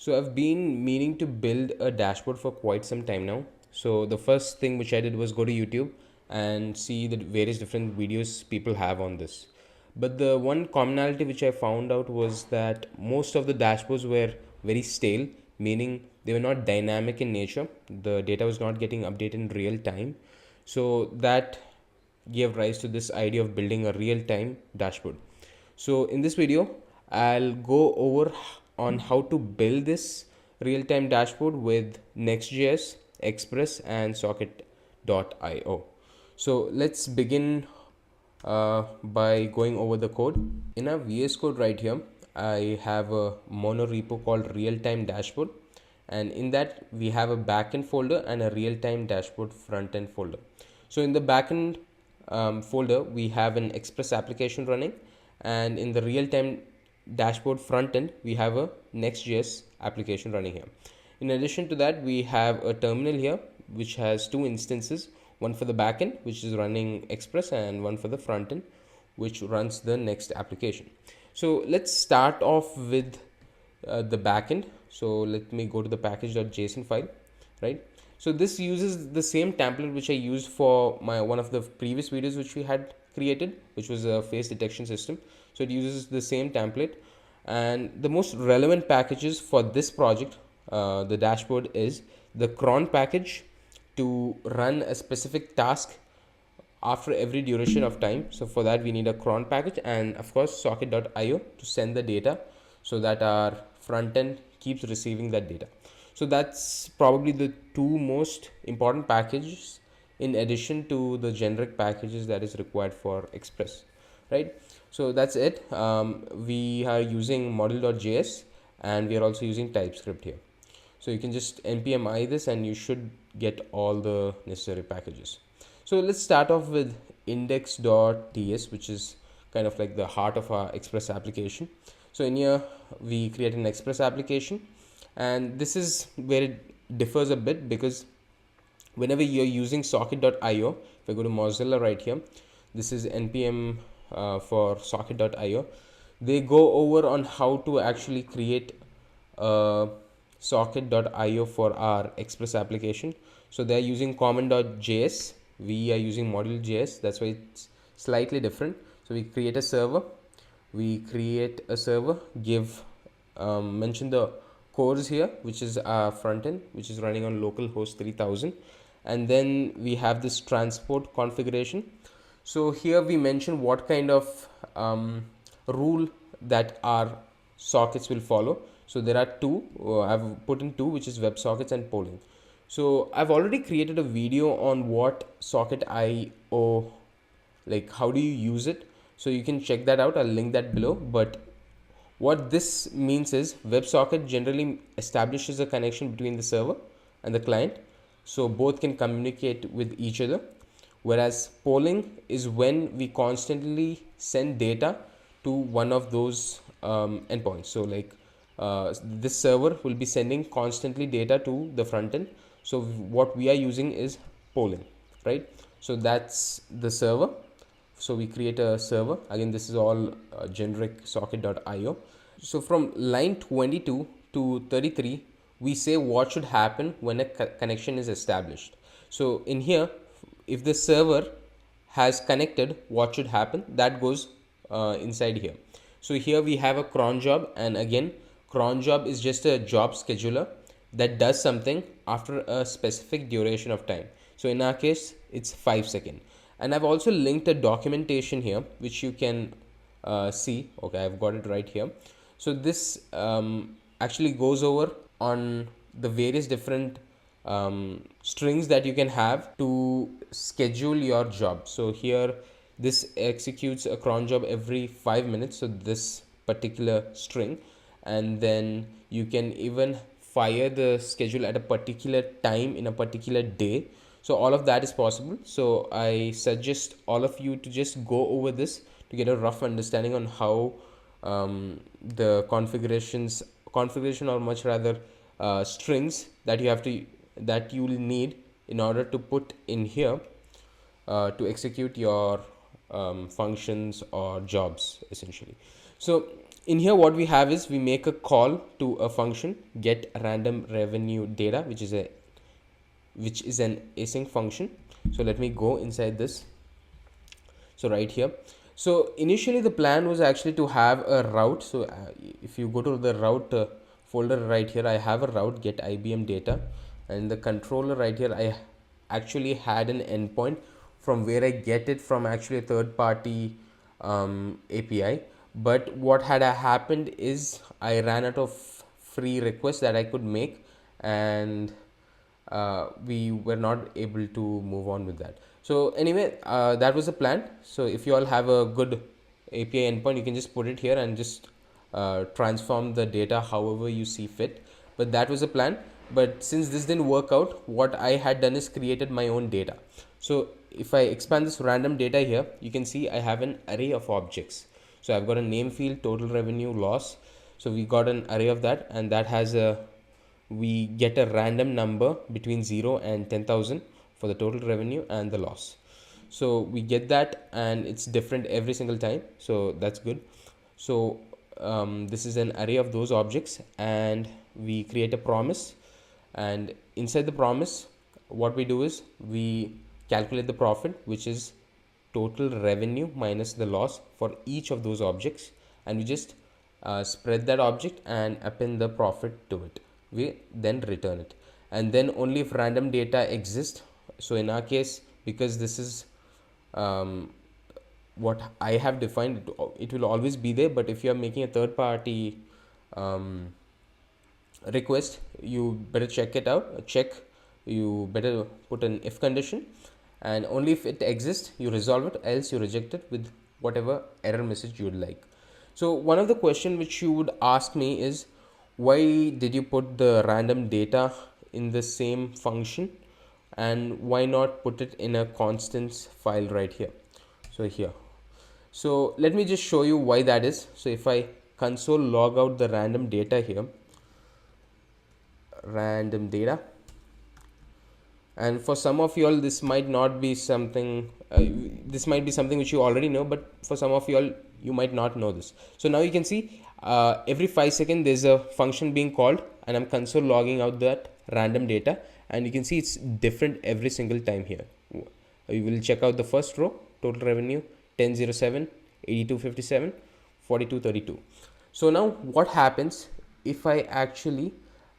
So I've been meaning to build a dashboard for quite some time now. So the first thing which I did was go to YouTube and see the various different videos people have on this. But the one commonality which I found out was that most of the dashboards were very stale, meaning they were not dynamic in nature. The data was not getting updated in real time. So that gave rise to this idea of building a real-time dashboard. So in this video, I'll go over on how to build this real-time dashboard with Next.js, Express, and Socket.io. So let's begin by going over the code. In our VS Code right here, I have a mono repo called real-time dashboard, and in that we have a backend folder and a real-time dashboard front-end folder. So in the backend folder, we have an Express application running, and in the real-time dashboard front-end, we have a Next.js application running here. In addition to that, we have a terminal here which has two instances, one for the backend which is running Express and one for the front-end which runs the next application. So let's start off with the backend. So let me go to the package.json file, right? So this uses the same template which I used for my one of the previous videos which we had created, which was a face detection system. So it uses the same template, and the most relevant packages for this project, the dashboard, is the cron package to run a specific task after every duration of time. So for that we need a cron package, and of course socket.io to send the data so that our front end keeps receiving that data. So that's probably the two most important packages in addition to the generic packages that is required for Express, right? So that's it. We are using model.js and we are also using TypeScript here. So you can just npm i this and you should get all the necessary packages. So let's start off with index.ts, which is kind of like the heart of our Express application. So in here we create an Express application, and this is where it differs a bit, because whenever you're using socket.io, if I go to Mozilla right here, this is npm for socket.io. They go over on how to actually create socket.io for our Express application. So they're using common.js, we are using module.js, that's why it's slightly different. So we create a server, give mention the cores here, which is our front end, which is running on localhost 3000, and then we have this transport configuration. So here we mention what kind of rule that our sockets will follow. So there are two, I've put in two, which is WebSockets and polling. So I've already created a video on what socket.io, like how do you use it, so you can check that out. I'll link that below. But what this means is WebSocket generally establishes a connection between the server and the client, so both can communicate with each other. Whereas polling is when we constantly send data to one of those endpoints. So like this server will be sending constantly data to the front end. So what we are using is polling, right? So that's the server. So we create a server. Again, this is all generic socket.io. So from line 22 to 33, we say what should happen when a connection is established. So in here, if the server has connected, what should happen, that goes inside here. So here we have a cron job, and again, cron job is just a job scheduler that does something after a specific duration of time. So in our case, it's 5 seconds. And I've also linked a documentation here which you can see. Okay, I've got it right here. So this actually goes over on the various different strings that you can have to schedule your job. So here this executes a cron job every 5 minutes, so this particular string, and then you can even fire the schedule at a particular time in a particular day. So all of that is possible. So I suggest all of you to just go over this to get a rough understanding on how the configuration, or much rather strings that you will need in order to put in here to execute your functions or jobs essentially. So In here what we have is we make a call to a function get random revenue data, which is an async function. So let me go inside this. So right here, so initially the plan was actually to have a route. So if you go to the route folder right here, I have a route get IBM data, and the controller right here I actually had an endpoint from where I get it from actually a third party API. But what had happened is I ran out of free requests that I could make, and we were not able to move on with that. So anyway, that was the plan. So if you all have a good API endpoint, you can just put it here and just transform the data however you see fit. But that was the plan. But since this didn't work out, what I had done is created my own data. So if I expand this random data here, you can see I have an array of objects. So I've got a name field, total revenue, loss. So we got an array of that, and that has a, we get a random number between 0 and 10,000 for the total revenue and the loss. So we get that, and it's different every single time, so that's good. So this is an array of those objects, and we create a promise, and inside the promise what we do is we calculate the profit, which is total revenue minus the loss for each of those objects, and we just spread that object and append the profit to it. We then return it, and then only if random data exists. So in our case, because this is what I have defined, it will always be there. But if you are making a third party request, you better check it out, you better put an if condition, and only if it exists you resolve it, else you reject it with whatever error message you would like. So one of the question which you would ask me is, why did you put the random data in the same function, and why not put it in a constants file right here? So here, so let me just show you why that is. So if I console log out the random data here, random data, and for some of you all this might not be something this might be something which you already know, but for some of you all you might not know this. So now you can see every 5 seconds there's a function being called, and I'm console logging out that random data, and you can see it's different every single time here. You will check out the first row, total revenue 1007, 8257, 4232. So now what happens if I actually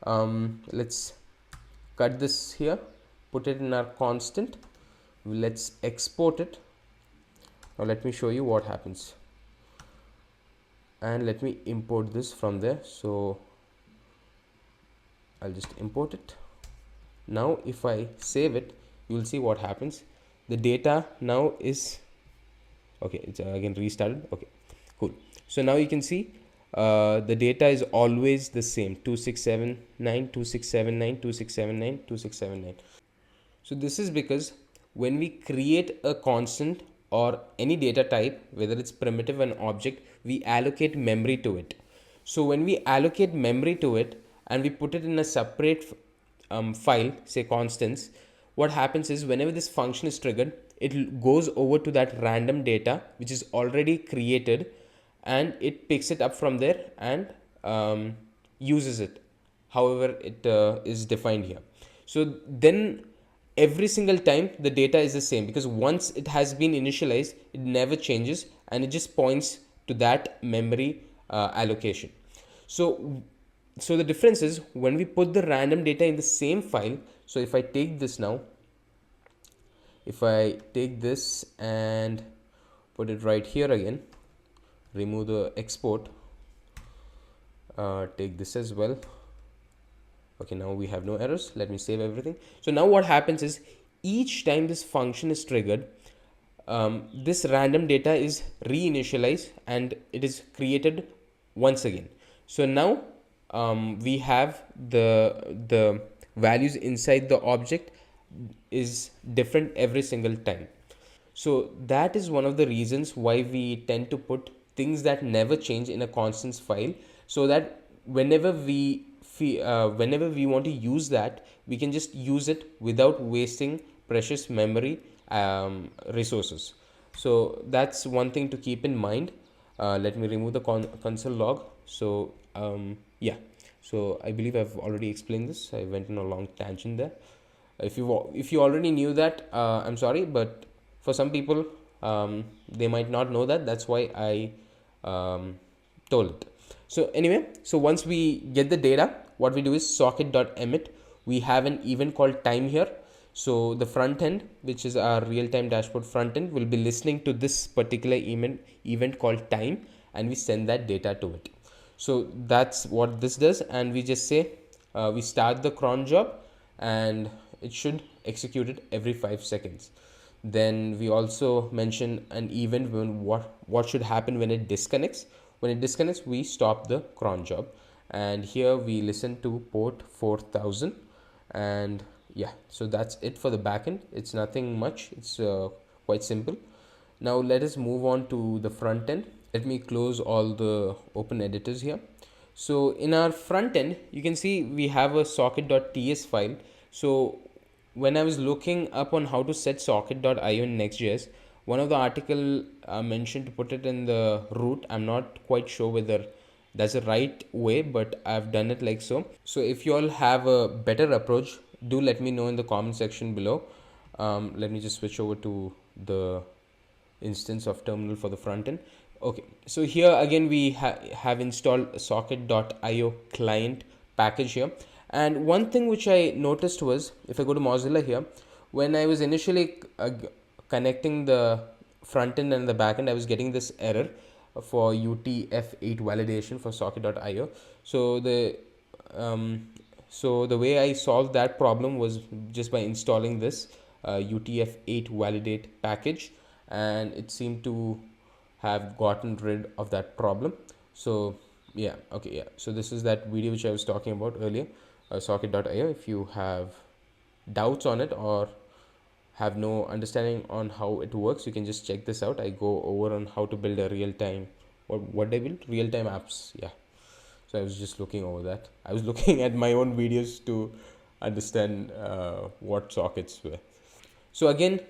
let's cut this here, put it in our constant, let's export it. Now let me show you what happens, and let me import this from there. So I'll just import it. Now if I save it, you will see what happens. The data now is okay, it's again restarted. Okay, cool. So now you can see the data is always the same, 2679, 2679, 2679, 2679. So this is because when we create a constant or any data type, whether it's primitive or an object, we allocate memory to it. So when we allocate memory to it and we put it in a separate file, say constants, what happens is whenever this function is triggered, it goes over to that random data which is already created, and it picks it up from there and uses it however it is defined here. So then every single time the data is the same, because once it has been initialized it never changes, and it just points to that memory allocation. So the difference is when we put the random data in the same file. So if I take this now, if I take this and put it right here again, remove the export, take this as well. Okay, now we have no errors. Let me save everything. So now what happens is each time this function is triggered, this random data is reinitialized and it is created once again. So now we have the values inside the object is different every single time. So that is one of the reasons why we tend to put things that never change in a constants file, so that whenever we want to use that, we can just use it without wasting precious memory resources. So that's one thing to keep in mind. Let me remove the console log. So yeah, so I believe I've already explained this. I went on a long tangent there. If you already knew that, I'm sorry, but for some people, they might not know that. That's why I told it. So anyway, so once we get the data, what we do is socket.emit. We have an event called time here. So the front end, which is our real-time dashboard front end, will be listening to this particular event called time, and we send that data to it. So that's what this does, and we just say we start the cron job, and it should execute it every 5 seconds. Then we also mention an event when what should happen when it disconnects. When it disconnects, we stop the cron job, and here we listen to port 4000. And yeah, so that's it for the backend. It's nothing much. It's quite simple. Now let us move on to the front end. Let me close all the open editors here. So in our front end, you can see we have a socket.ts file. So when I was looking up on how to set socket.io in Next.js, one of the article mentioned to put it in the root. I'm not quite sure whether that's the right way, but I've done it like so. So if you all have a better approach, do let me know in the comment section below. Let me just switch over to the instance of terminal for the front end. Okay, so here again we have installed socket.io client package here. And one thing which I noticed was, if I go to Mozilla here, when I was initially connecting the front end and the back end, I was getting this error for UTF-8 validation for socket.io. So the way I solved that problem was just by installing this UTF-8 validate package, and it seemed to have gotten rid of that problem. So yeah, okay, yeah, so this is that video which I was talking about earlier, socket.io. If you have doubts on it or have no understanding on how it works, you can just check this out. I go over on how to build a real-time, what I built, real-time apps. Yeah, so I was just looking over that. I was looking at my own videos to understand what sockets were. So again,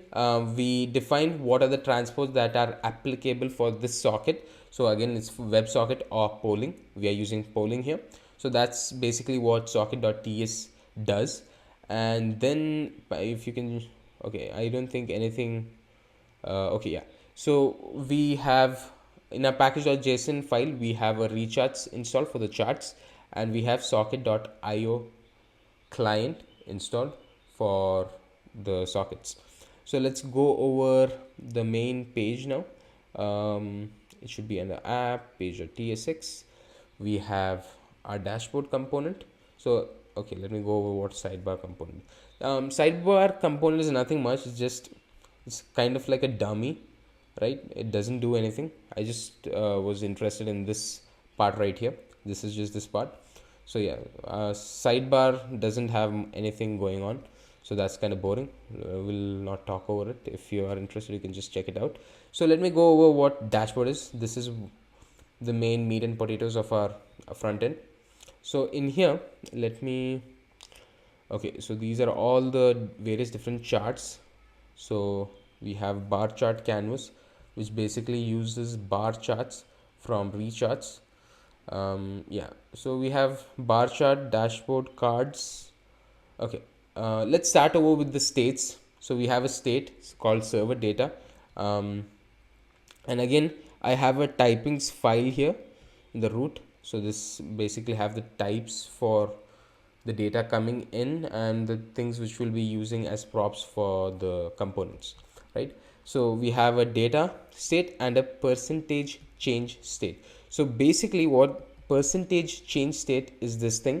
we defined what are the transports that are applicable for this socket. So again, it's WebSocket or polling. We are using polling here. So that's basically what socket.ts does. And then if you can, okay, I don't think anything, okay, yeah. So we have in our package.json file, we have a recharts installed for the charts, and we have socket.io client installed for the sockets. So let's go over the main page now. It should be under app page.tsx. We have our dashboard component. So okay, let me go over what sidebar component. Sidebar component is nothing much. It's kind of like a dummy, right? It doesn't do anything. I just was interested in this part right here. This is just this part. So yeah, sidebar doesn't have anything going on, so that's kind of boring. We'll not talk over it. If you are interested, you can just check it out. So let me go over what dashboard is. This is the main meat and potatoes of our front end. So in here, let me, okay, so these are all the various different charts. So we have bar chart canvas, which basically uses bar charts from recharts. Yeah, so we have bar chart, dashboard, cards. Okay, let's start over with the states. So we have a state called server data, and again I have a typings file here in the root. So this basically have the types for the data coming in and the things which we'll be using as props for the components, right? So we have a data state and a percentage change state. So basically what percentage change state is this thing.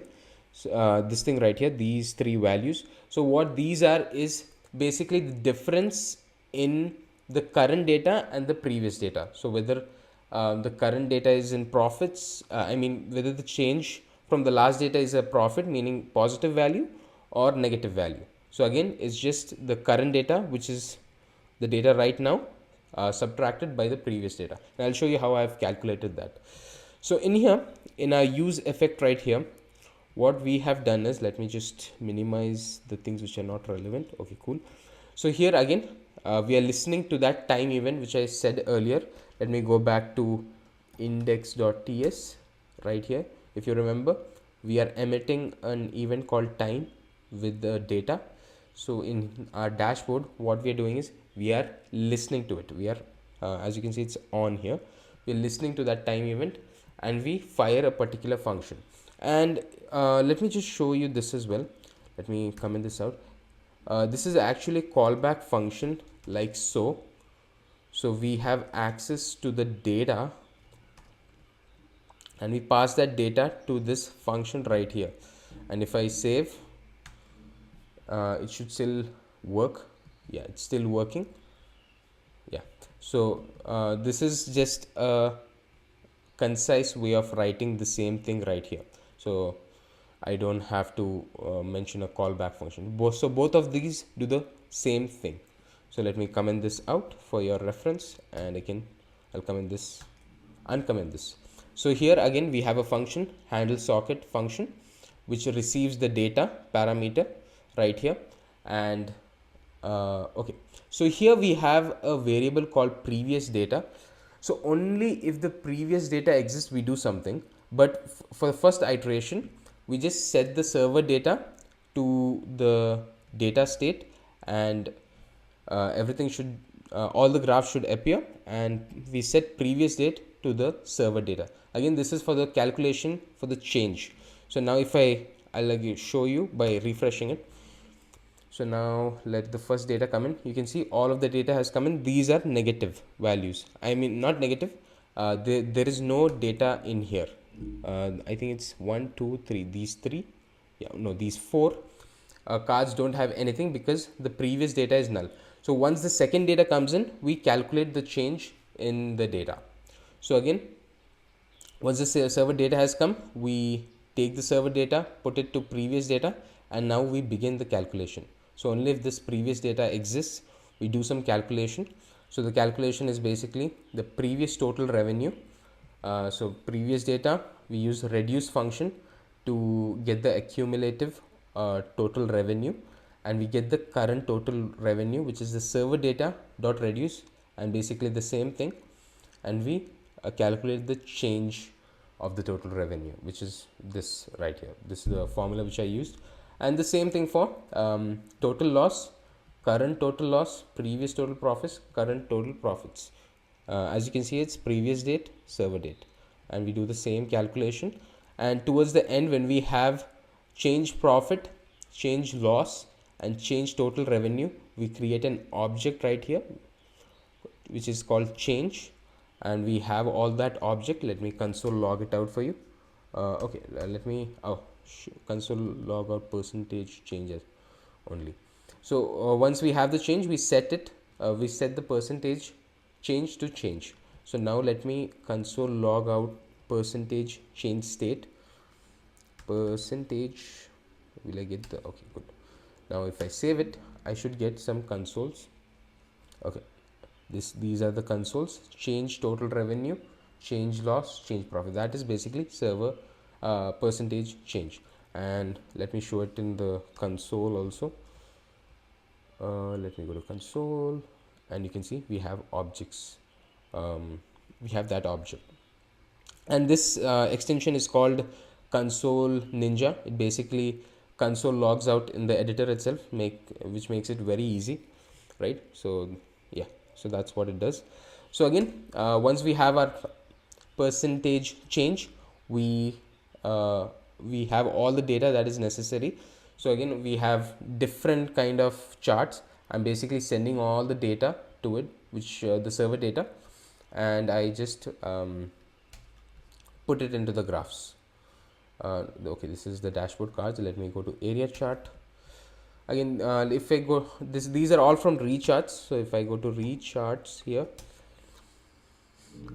So, this thing right here, these three values. So what these are is basically the difference in the current data and the previous data. So whether the current data is in profits, I mean whether the change from the last data is a profit, meaning positive value, or negative value. So again, it's just the current data, which is the data right now, subtracted by the previous data. And I'll show you how I've calculated that. So in here, in our use effect right here, what we have done is, let me just minimize the things which are not relevant. Okay, cool. So here again, we are listening to that time event which I said earlier. Let me go back to index.ts right here. If you remember, we are emitting an event called time with the data. So in our dashboard, what we are doing is we are listening to it. We are, as you can see, it's on here. We're listening to that time event and we fire a particular function. And let me just show you this as well. Let me comment this out. This is actually a callback function like so. So we have access to the data and we pass that data to this function right here. And if I save, it should still work. Yeah, it's still working. Yeah. So this is just a concise way of writing the same thing right here. So I don't have to mention a callback function. So both of these do the same thing. So let me comment this out for your reference, and I'll comment this, uncomment this. So here again we have a function, handle socket function, which receives the data parameter right here. And okay, so here we have a variable called previous data. So only if the previous data exists we do something, but for the first iteration we just set the server data to the data state, and everything should all the graphs should appear, and we set previous date to the server data. Again, this is for the calculation for the change. So now if I'll show you by refreshing it. So now let the first data come in. You can see all of the data has come in. These are negative values. I mean, not negative. There is no data in here. I think it's 1, 2, 3. These three. Yeah, no, these four cards don't have anything because the previous data is null. So once the second data comes in, we calculate the change in the data. So again, once the server data has come, we take the server data, put it to previous data, and now we begin the calculation. So only if this previous data exists, we do some calculation. So the calculation is basically the previous total revenue. So previous data, we use reduce function to get the accumulative total revenue, and we get the current total revenue, which is the server data dot reduce, and basically the same thing, and we calculate the change of the total revenue, which is this right here. This is the formula which I used. And the same thing for total loss, current total loss, previous total profits, current total profits. As you can see, it's previous date, server date, and we do the same calculation. And towards the end, when we have change profit, change loss, and change total revenue, we create an object right here which is called change, and we have all that object. Let me console log it out for you. Okay, let me console log out percentage changes only. So once we have the change, we set it, we set the percentage change to change. So now let me console log out percentage change state. Percentage, will I get the, okay, good. Now if I save it, I should get some consoles. Okay, these are the consoles: change total revenue, change loss, change profit. That is basically server percentage change. And let me show it in the console also. Let me go to console, and you can see we have objects. We have that object, and this extension is called console ninja. It basically console logs out in the editor itself, which makes it very easy, right? So yeah, so that's what it does. So again, once we have our percentage change, we have all the data that is necessary. So again, we have different kind of charts. I'm basically sending all the data to it, which the server data, and I just put it into the graphs. Okay, this is the dashboard cards. Let me go to area chart. Again, if I go, these are all from recharts. So if I go to recharts here,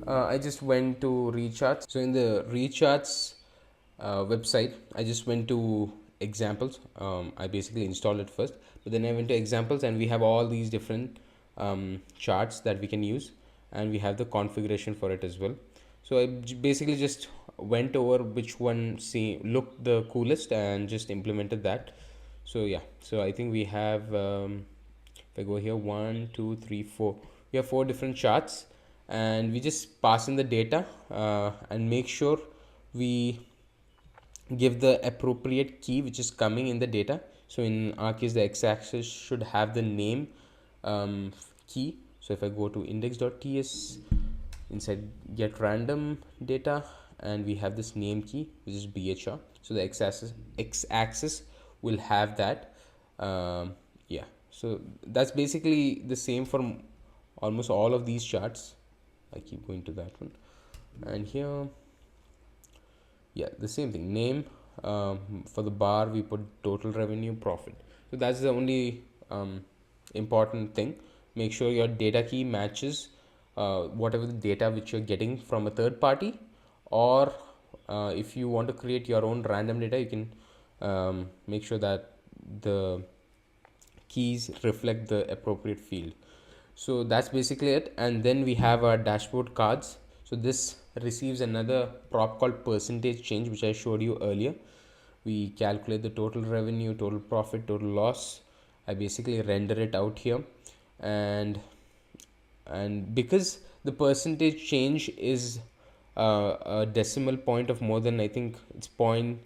I just went to recharts. So in the recharts website, I just went to examples. I basically installed it first, but then I went to examples, and we have all these different charts that we can use, and we have the configuration for it as well. So I basically just went over which one looked the coolest and just implemented that. So yeah, so I think we have if I go here, 1 2 3 4, we have 4 different charts, and we just pass in the data, and make sure we give the appropriate key which is coming in the data. So in our case, the x-axis should have the name key. So if I go to index.ts, inside get random data, and we have this name key which is bhr, so the x-axis will have that. Yeah, so that's basically the same for almost all of these charts. I keep going to that one, and here, yeah, the same thing, name. For the bar we put total revenue profit. So that's the only important thing. Make sure your data key matches whatever the data which you're getting from a third party, or if you want to create your own random data, you can make sure that the keys reflect the appropriate field. So that's basically it. And then we have our dashboard cards. So this receives another prop called percentage change, which I showed you earlier. We calculate the total revenue, total profit, total loss. I basically render it out here, and because the percentage change is a decimal point of more than, I think it's point,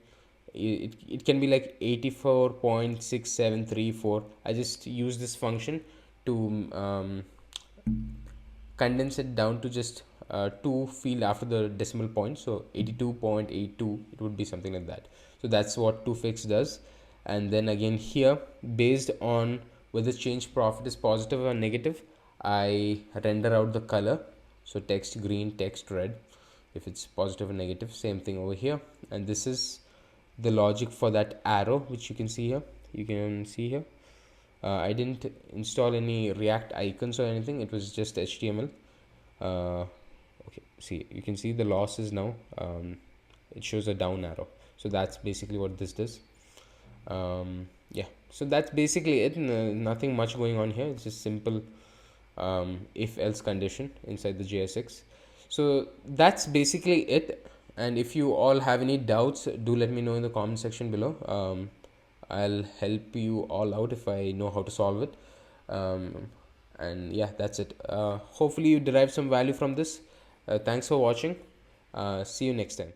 it can be like 84.6734. I just use this function to condense it down to just two field after the decimal point. So 82.82, it would be something like that. So that's what toFix does. And then again here, based on whether change profit is positive or negative, I render out the color. So text green, text red, if it's positive or negative. Same thing over here. And this is the logic for that arrow, which you can see here. You can see here, I didn't install any React icons or anything. It was just HTML. Okay, see, you can see the losses now. It shows a down arrow. So that's basically what this does. Yeah, so that's basically it. Nothing much going on here. It's just simple if else condition inside the JSX. So that's basically it. And if you all have any doubts, do let me know in the comment section below. I'll help you all out if I know how to solve it. And yeah, that's it. Hopefully you derive some value from this. Thanks for watching. See you next time.